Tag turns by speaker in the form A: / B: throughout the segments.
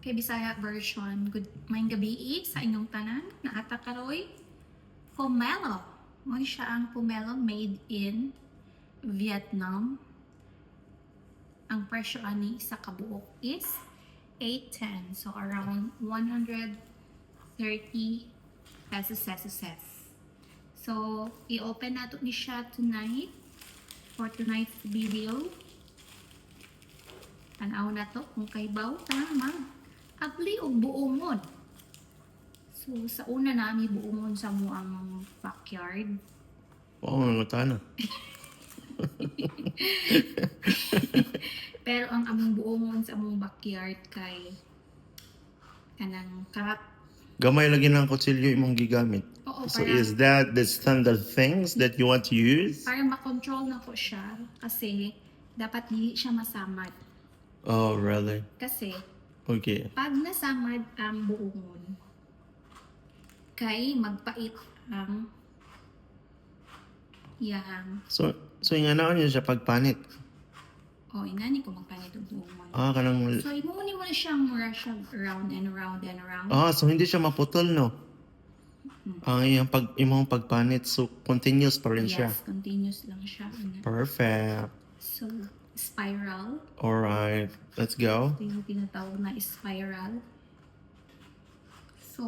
A: kay Bisaya version. Good maayong gabi sa inyong tanan. Naata karoy pomelo. Mo siya ang pomelo made in Vietnam. Ang presyo ani sa kabuok is 810. So around 130 pesos. So i-open nato ni siya tonight for tonight's video. Tanaw na to kung kaybaw tama. Abli og buongon. So sa una nami buongon sa mo ang backyard.
B: Oo, mga tana.
A: Pero ang among buongon sa among backyard kay kanang karap.
B: Gamay lagi ng kutsilyo imong gigamit.
A: Oo,
B: So
A: para,
B: is that the standard things that you want to use?
A: para makontrol na ko siya kasi dapat di siya masamad.
B: Oh, really?
A: Kasi
B: Okay.
A: pag nasamad ang buongon kay magpait ang yang
B: So yung ano niya siya pagpanit.
A: ingani ko magpanit og buongon.
B: Kanang...
A: So imo ni mo na siyang mura siya round and round and round.
B: so hindi siya maputol, no? Ang imong pagpanit, so continuous pa rin siya.
A: Yes, continuous lang siya.
B: Perfect.
A: So, spiral.
B: Alright, let's go.
A: Ito yung tinatawag na spiral. So,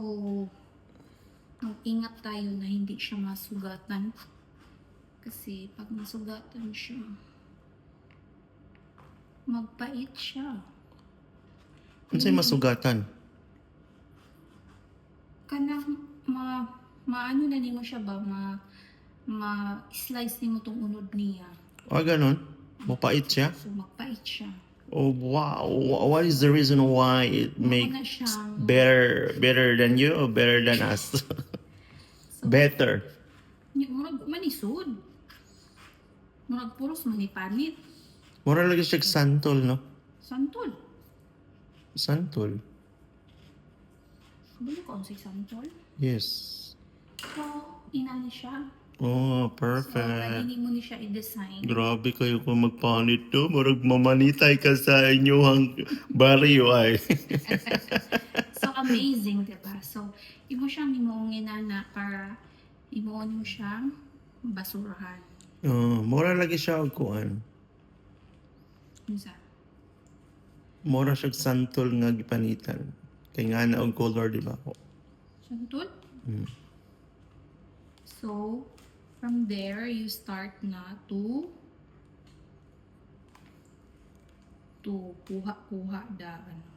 A: ingat tayo na hindi siya masugatan. Kasi pag nasugatan siya, magpait siya.
B: Ano sa'yo masugatan?
A: Kanang maano na nimo siya ba? Ma-slice nimo tong unod niya.
B: Ganun? Mapait siya?
A: So, magpait siya.
B: Oh, wow. What is the reason why it
A: Mao
B: makes
A: na siyang
B: better than you or better than us?
A: So,
B: Better.
A: murag manisod. Murag puros manipanit.
B: Mura lagi siya santol, no?
A: Santol.
B: Santol.
A: Sabi ko si santol.
B: Yes.
A: So, inani siya.
B: Oh,
A: So,
B: perfect.
A: hindi mo ni siya i-design.
B: Grabe kayo kung magpanit to. Murag mamanitay ka sa inyong baryo ay.
A: So, amazing, diba? So, imo siyang himuongin na para himuon mo siyang basurahan.
B: Mura lagi siya og kuan.
A: Unsa?
B: Mura siya santol nga gipanitan. Kay nga na og color, di ba?
A: Santol?
B: Mm.
A: So, from there, you start na to kuha-kuha da ano.